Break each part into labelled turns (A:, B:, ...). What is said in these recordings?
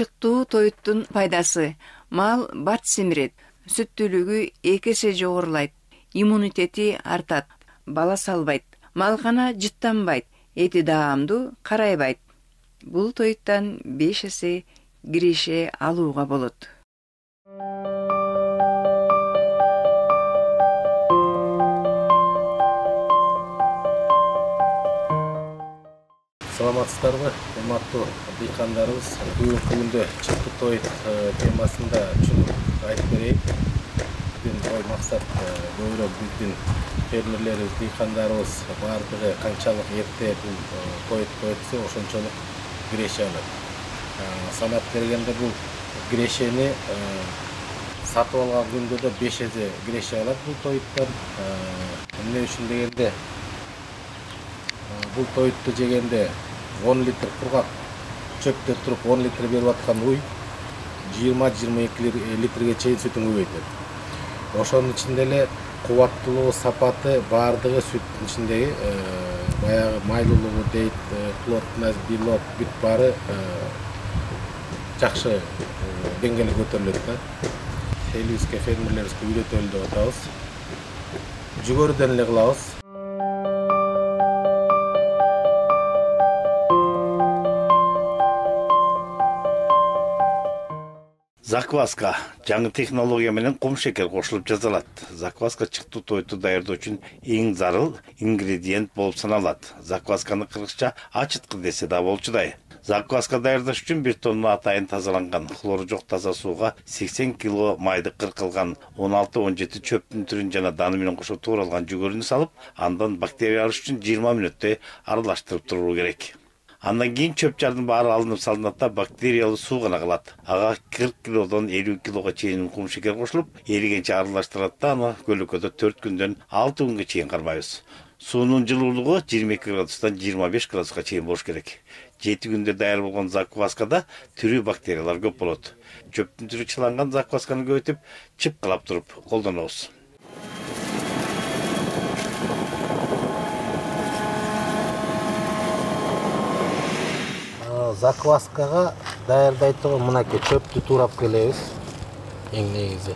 A: Чыктуу тоюттун пайдасы: мал бат семирет, сүттүүлүгү 2 эсе жогорулайт, иммунитети артат, бала салбайт, малкана жыттанбайт, эти даамдуу карайбайт. Бул тоюттан 5 эсе киреше алууга болот.
B: Саламатсыздарбы, урматтуу дыйкандарыбыз. Бүгүнкү күндө чыктуу тоют темасында үчүн айтып берейин. Биздин ой максат көбүрөөк биздин фермерлерибиз, дыйкандарыбыз баардыгы канчалык эрте бул тоютtu өтсө, ошончолук киреше алат. Санап бергенде бул кирешени сатып алган күндө да 5 эсе киреше алат бул тоюттан. Эмне үчүн дегенде, бул тоютту жегенде 10 литр кургак чөптө туруп 10 литр берип аткан уй 20-22 литрге чейин сүтүн көбөйтөт. Ошонун ичинде эле кубаттуулугу, сапаты баардыгы сүттүн ичиндеги баягы майлуулугу дейт, плотность, белок бүт баары жакшы деңгээлге көтөрүлөт да. Элибизге фермерлерибизге үйрөтөлү деп атабыз. Жүгөрүдөн эле кылабыз.
C: Закваска жаңы технология менен кум шекер кошулуп жасалат. Закваска чыктуу тоютту даярдоо үчүн эң зарыл ингредиент болуп саналат. Заквасканы кыргызча ачыткы десе да болчудай. Закваска даярдаш үчүн 1 тонна атайын тазаланган хлору жок таза сууга 80 кг майды кыркылган 16-17 чөптүн түрүн жана даны менен кошо тууралган жүгөрүнү салып, андан бактерия алыш үчүн 20 мүнөттөй аралаштырып туруу керек. Андан кийин чөп жардын баары алынып салынат да бактериялуу суу гана калат. Ага 40 килодон 50 килога чейин кум шекер кошулуп, эригенче аралаштырылат да аны көлөкөдө 4 күндөн 6 күнгө чейин кармайбыз. Суунун жылуулугу 22 градустан 25 градуска чейин болуш керек. 7 күндө даяр болгон закваскада түрүү бактериялар көп болот. Чөптүн түрү чыланган заквасканы көбөйтүп, чыпкалап туруп колдонобуз.
B: Закваскага даярдай турган мынакей чөптү туурап келебиз. Эң негизи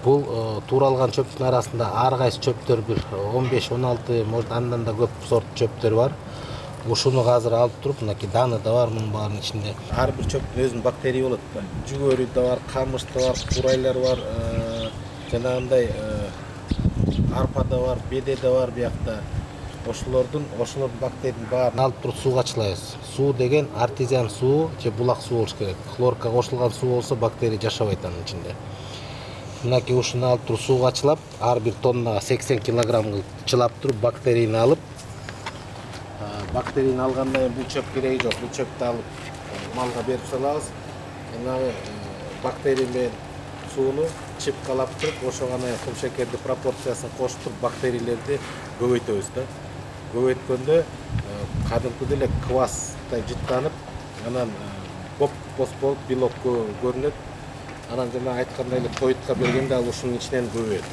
B: бул тууралган чөптүн арасында ар кайсы чөптөр бир 15-16, может андан да көп сорт чөптөр бар. Ушуну азыр алып туруп, мынакей даны да бар мунун баарынын ичинде. Ар бир чөптүн өзүнүн бактерия болот. Жүгөрү да бар, камыш да бар, курайлар бар, жанагындай арпа да бар, беде да бар биякта. Ошолордун бактериянын баарын алып туруп сууга чылайбыз. Суу деген артезиан суу же булак суу болуш керек. Хлорка кошулган суу болсо бактерия жашабайт анын ичинде. Мынакей ушуну алып туруп сууга чылап, ар бир тоннага 80 кг кылып чылап туруп бактерияны алып, бактерияны алгандан кийин бул чөп кереги жок. Бул чөптү алып малга берип салабыз. Жанагы бактерия менен сууну чыпкалап туруп, ошо гана кум шекерди пропорциясын кошуп туруп бактериялерди көбөйтөбүз да. Көбөйткөндө кадимкидей эле квастай жыттанып, анан боз болуп белок көрүнөт. Анан жана айткандай эле тоютка бергенде ал ушунун ичинен көбөйөт,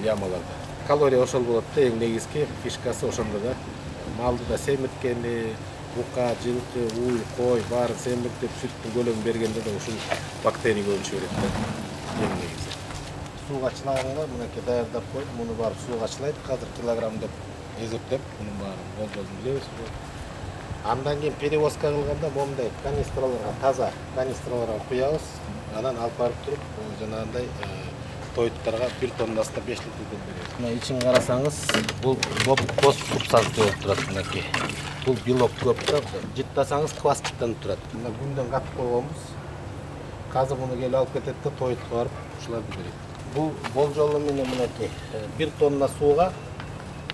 B: ямаларда. Калория ошол болот да, эң негизги фишкасы ошондо да. Малды да семирткенди, бука, жылкы, уй, кой баарын семиртип, сүттүн көлөмүн бергенде да ушул бактерия көбүнчө берет да. Эң негизи. Сууга чылаганга мынакей даярдап коюп, муну барып сууга чылайт. Азыр килограмм деп эзептеп, мунун баарын болжолун билебиз. Андан кийин перевозка кылганда момундай канистраларга, таза канистраларга куябыз. Анан алып барып туруп, жанагындай тоюттарга 1 тоннасына 5 литрден беребиз. Мына ичин карасаңыз, бул боз субстанция болуп турат мынакей. Бул белок көп да, жыттасаңыз квасктан турат. Мына күндөн катып койгонбуз. Азыр муну келип алып кетет да тоютка барып ушуларды берет. Бул болжолу менен мынакей 1 тонна сууга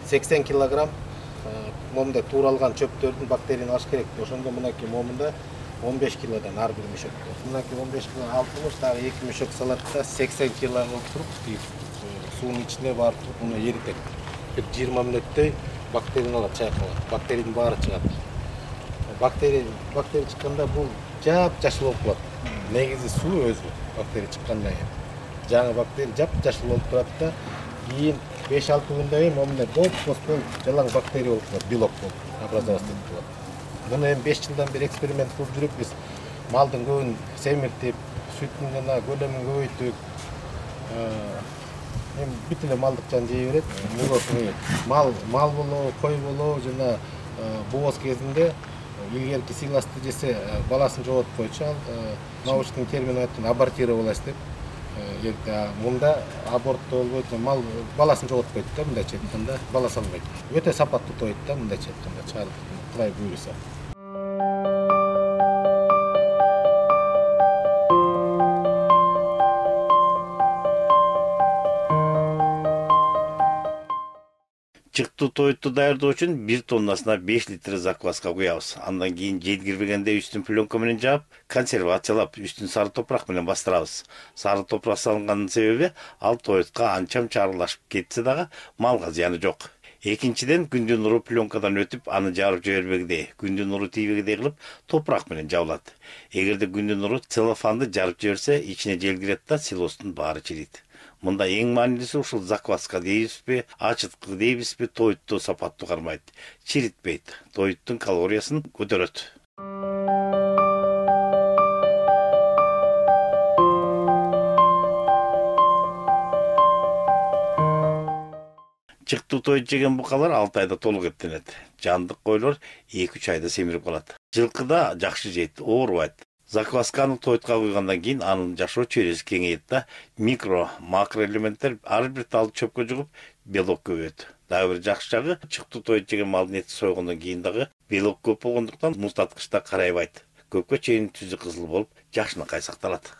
B: 80 кг момундай тууралган чөптөрдүн бактерияны алыш керек. Ошондо мынакей момунда 15 килодан ар бир мешөктө. Мынакей 15 кило алтымыш, дагы 2 мешөк салат да 80 кг болуп туруп, суунун ичине барып туруп муну эритет. Бир 20 мүнөттөй бактерияны алат, чайкалат. Бактериянын баары чыгат. Бактерия чыкканда бул жап-жашыл болуп калат. Негизи суу өзү бактерия чыккандан кийин. Жаңы бактерия жап-жашыл болуп турат да, кийин 5-6 күндөн кийин момундай боз жалаң бактерия болуп калат, белок болуп образоваться этип калат. Муну эми 5 жылдан бери эксперимент кылып жүрүп биз малдың көбін семіртіп, сүттің жана көлемін көбөйтүп, бүт эле малдыкчаны жей берет. Мал болобу, кой болобу жана бооз кезинде илгерки сыйласты жесе баласын жоготуп койчу. Ал научный термин айтканда абортировалась деп. Мында абортто болбойт, мал баласын жоготуп койт да, мындайча айтканда, бала салбайт. Өтө сапаттуу тойт да, мындайча айтканда, чыгарып Кудай буйруса.
C: Чыктуу тойту даярдоо үчүн 1 тоннасына 5 литр закваска куябыз. Андан кийин жеткирбегенде үстүн пленка менен жаап, консервациялап, үстүн сары топурак менен бастырабыз. Сары топурак салынганын себеби ал тойтка анча-мынча аралашып кетсе дагы малга зыяны жок. Экинчиден, күндүн нуру пленкадан өтүп, аны жарып жибербегидей, күндүн нуру тийбегидей кылып топурак менен жабылат. Эгерде күндүн нуру целлофанды жарып жиберсе, ичине желгирет да силостун баары чирийт. Мында эң маанилүүсү ушул закваска дейбизби, ачыткы дейбизби, тойту сапаттуу кармайт, чиритпейт, тоyттун калориясын көтөрөт. Чыктуу тойт жеген букалар 6 айда толук эптенет. Жандык койлор 2-3 айда семирип калат. Жылкыда жакшы жейт, оорубайт. Заквасканы тойтка куйгандан кийин анын жашоо чөйрөсү кеңейет да, микро, макро элементтер ар бир талды чөпкө жугуп, белок көбөйөт. Дагы бир жакшы жагы, чыктуу тойт жеген малдын эти сойгондон кийин дагы белок көп болгондуктан муздаткычта карайбайт. Көпкө чейин түзү кызыл болуп, жакшынакай сакталат.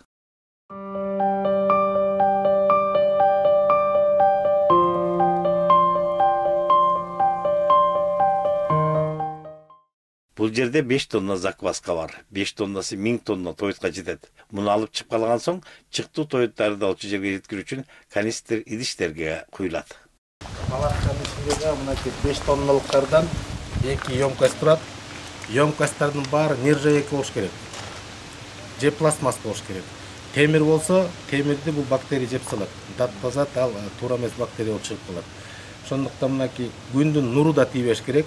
C: Бул жерде 5 тонна закваска бар. 5 тоннасы 1000 тонна тойтка жетет. Муну алып чыгып калган соң, чыктуу тойттарды далчу жерге жеткирүү үчүн канистр идиштерге куюлат.
B: Палатканын ичиндеги мынакей 5 тонналыктардан 2 емкость турат. Емкосттардын баары нержавейка болуш керек. Же пластмасс болуш керек. Темир болсо, темирди бул бактерия жеп салат. Датпазат ал туура эмес бактерия болуп чыгып калат. Ошондуктан мынакей күндүн нуру да тийбеш керек.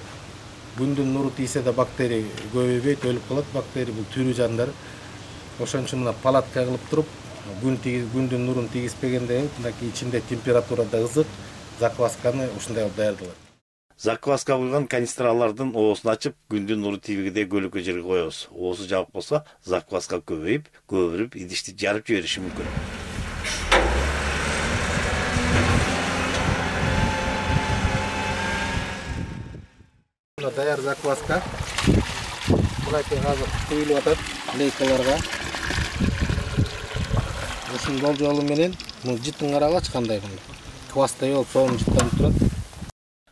B: Күндүн нуру тийсе да бактерия көбөйбөйт, өлүп калат. Бактерия бул тирүү жандар. Ошон үчүн мына палатка кылып туруп, күндүн нурун тийгизбегенден кийин мынакей ичинде температурада ызык заквасканы ушундай кылып даярдалат.
C: Закваска куйган канистралардын оосун ачып, күндүн нуру тийбегидей көлөкө жерге коебуз. Оосу жабык болсо, закваска көбөйүп, идишти жарып жибериши мүмкүн.
B: Даяр закваска. Мынакей азыр куюлуп атат лейкаларга. Ушунун болжолу менен муну жытын карагыч кандай квастай болуп сонун жыттанып турат.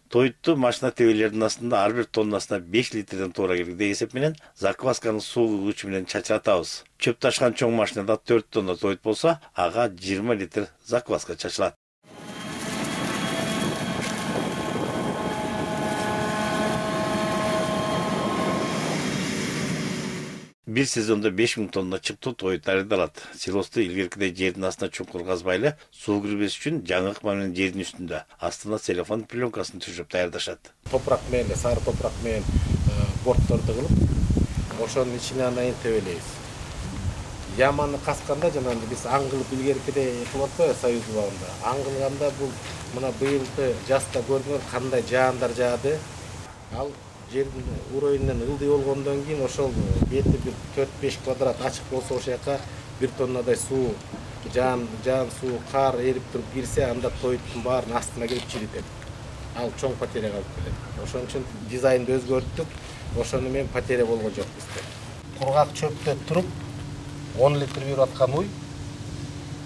C: Тоyтту машина тебелердин астында ар бир тоннасына 5 литрден туура келгидей эсеп менен заквасканы суу куйгуч менен чачыратабыз. Чөп ташкан чоң машинада 4 тонна тойт болсо, ага 20 литр закваска чачылат. Bir сезондо 5000 тонна чыктуу тойт даярдалат. Силосту илгеркидей жердин астына чуңкур казбай эле суу кирбеш үчүн жаңы ыкма менен жердин үстүндө астына целлофан пленкасын түшүрүп даярдашат.
B: Топурак менен, сары топурак менен бортторду кылып, ошонун ичине анайын тебелейбиз. Яманы касканда жанагы биз аңгылып илгеркидей кылып атпайбы Союз убагында. Аңгылганда бул мына быйылкы жазда көргөн кандай жаандар жаады. Ал жердин уровенинен ылдый болгондон кийин ошол бети бир 4-5 квадрат ачык болсо ошол жака 1 тоннадай суу, жаан суу, кар эрип туруп кирсе, анда тойттун баарын астына кирип чиритет. Ал чоң потеряга алып келет. Ошон үчүн дизайнды өзгөрттүк. Ошону менен потеря болгон жок бизде. Кургак чөптө туруп 10 литр берип аткан уй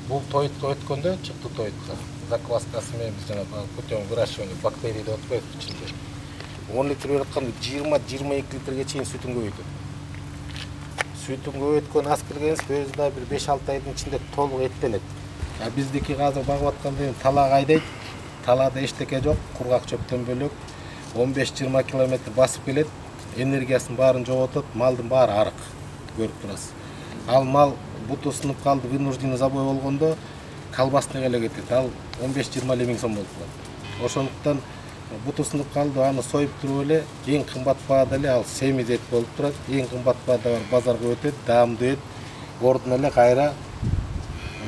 B: бул тойтко өткөндө чыктуу тойтко закваскасы менен биз жана путем выращивания бактерий деп атпайбыз ичинде. 10 литр берип аткан 20-22 литрге чейин сүтүн көбөйтөт. Сүтүн көбөйткөн аз келгенбиз, өзү да бир 5-6 айдын ичинде толук эттелет. Биздики азыр багып атканда талак айдайт. Талаада эчтеке жок, кургак чөптөн бөлөк 15-20 километр басып келет, энергиясын баарын жоготот, малдын баары арык көрүп турасыз. Ал мал буту сынып калды, вынужденный забой болгондо колбасныйга эле кетет. Ал 15-20 миң сом болуп калат. Ошондуктан бутусунуп калды, аны союп туруп эле эң кымбат баада эле ал семиз эт болуп турат. Эң кымбат баада бар базарга өтөт, даамдуу эт, ордун эле кайра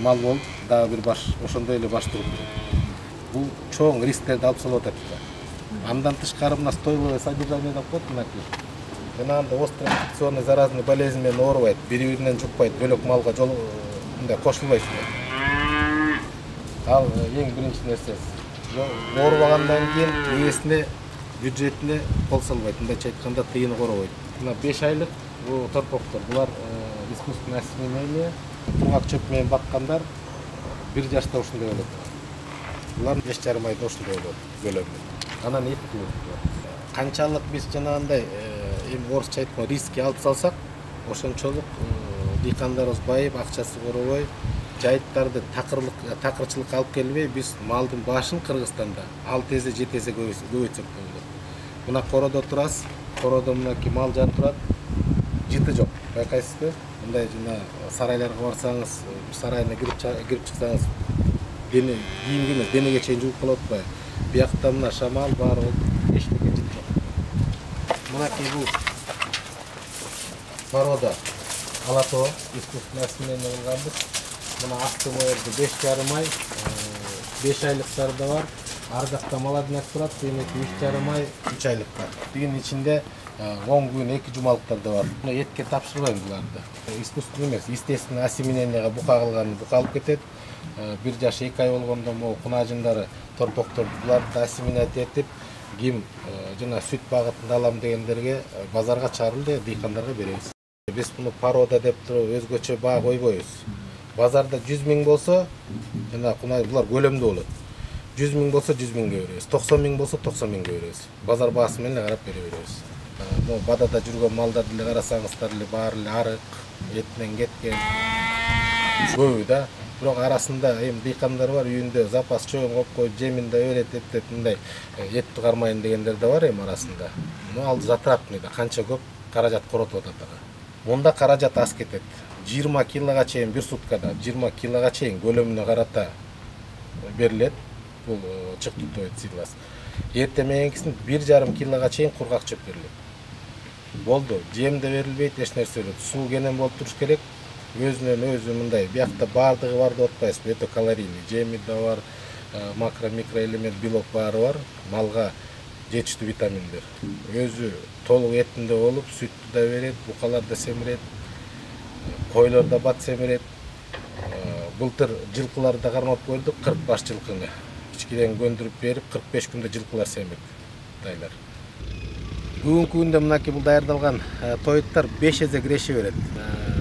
B: мал болуп дагы бир баш ошондой эле баш туруп турат. Бул чоң рисктерди алып салып атат да. Андан тышкары мына стойловое содержание деп коет мынакей. Жанагындай острый инфекционный заразный болезнь менен оорубайт, бири-биринен жукпайт, бөлөк малга жол мындай кошулбайт. Ал эң биринчи нерсеси. Оорубагандан кийин ээсине, бюджетине кол салбайт, мындайча айтканда тыйыны коробойт. Мына 5 айлык бул торпоктор, булар искусственное осеменение, кургак чөп менен баккандар 1 жашта ушундай болот. Булар 5,5 айда ушундай болот көлөмү. Анан эт болот. Канчалык биз жанагындай эми орусча айтканда риски алып салсак, ошончолук дыйкандарыбыз байып, акчасы коробой, жайыттарды такырчылыкка алып келбей, биз малдын башын Кыргызстанда 6 эсе 7 эсе көбөйтсөк болот. Мына кородо турасыз, кородо мынакей мал жатып турат, жыты жок. Байкайсызбы? Мындай жана сарайларга барсаңыз, сарайына кирип чыксаңыз, кийимге эмес, денеге чейин жууп калып атпайбы? Биякта мына шамал бар болуп, эчтеке жыт жок. Мынакей бул порода алато, искусственное осеменение кылганбыз. Мына акты боерди 5,5 ай, 5 айлыктар да бар. Ар жакта молодняк турат, тиинеки 3,5 ай, 3 айлыктар. Тигинин ичинде 10 күн 2 жумалыктар да бар. Мына этке тапшырбайм буларды. Искусственный эмес, естественное осеменениеге бука кылган бука алып кетет. 1 жаш 2 ай болгондо могу кунажындары, торпоктор буларды осеменять этип, ким жана сүт багытында алам дегендерге базарга чыгарып эле дыйкандарга беребиз. Биз буну порода деп туруп өзгөчө баа койбойбуз. Базарда 100 000 болсо, жана кунай булар көлөмдүү болот. 100 000 болсо 100 000ге беребиз. 90 000 болсо 90 000ге беребиз. Базар баасы менен карап бере беребиз. Могу бадада жүргөн малдарды эле карасаңыздар эле баары эле арык, этинен кеткен. Көбү да. Бирок арасында эми дыйкандар бар, үйүндө запас чоң коюп коюп, жемин да берет, мындай этти кармайын дегендер да бар эми арасында. Ал затратный да, канча көп каражат коротуп атат ага. Мында каражат аз кетет. 20 килога чейин бир суткада 20 килога чейин көлөмүнө карата берилет. Бул чыктуу сыйлас. Эртең мененкисин 1,5 килога чейин кургак чөп берилет. Болду. Жем да берилбейт, эч нерсе берилбейт. Суу кенен болуп туруш керек. Өзүнөн өзү мындай. Биякта баардыгы бар деп атпайсызбы? Өтө калорийный. Жеми да бар, макро микроэлемент, белок баары бар. Малга жетиштүү витаминдер. Өзү толук этинде болуп, сүттү да берет, букалар да семирет. Койлор да бат семирет. Былтыр жылкыларды да кармап көрдүк, 40 баш жылкыны. Кичкиден көндүрүп берип, 45 күндө жылкылар семирди. Тайлар. Бүгүнкү күндө мынакей бул даярдалган тоюттар 5 эсе киреше берет.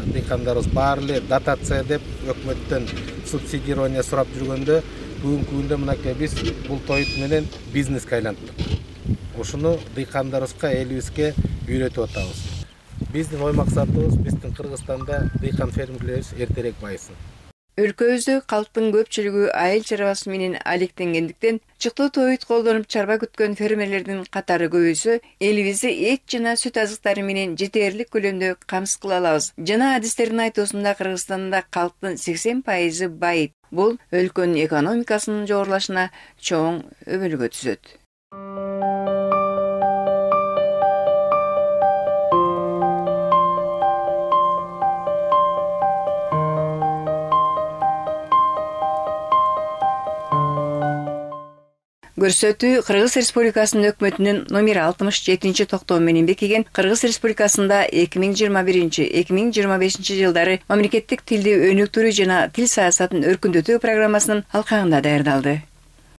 B: Дыйкандарыбыз баары эле дотация деп өкмөттөн субсидирование сурап жүргөндө, бүгүнкү күндө мынакей биз бул тоют менен бизнеске айлантык. Ушуну дыйкандарыбызга, элибизге үйрөтүп атабыз. Биздин ой максатыбыз биздин Кыргызстанда дыйкан фермерлерибиз эртерээк байысын.
A: Өлкөбүздө калктын көпчүлүгү айыл чарбасы менен алектенгендиктен чыктуу тоют колдонуп чарба күткөн фермерлердин катары көбөйсө, элибизди эт жана сүт азыктары менен жетерлик көлөмдө камсыз кыла алабыз. Жана адистердин айтуусунда Кыргызстанда калктын 80% байып. Бул өлкөнүн экономикасынын жогорулашына чоң өбөлгө түзөт. Көрсөтүү Кыргыз Республикасынын өкмөтүнүн номер 67-токтому менен бекиген Кыргыз Республикасында 2021-2025 жылдары мамлекеттик тилди өнүктүрүү жана тил саясатын өркүндөтүү программасынын алкагында даярдалды.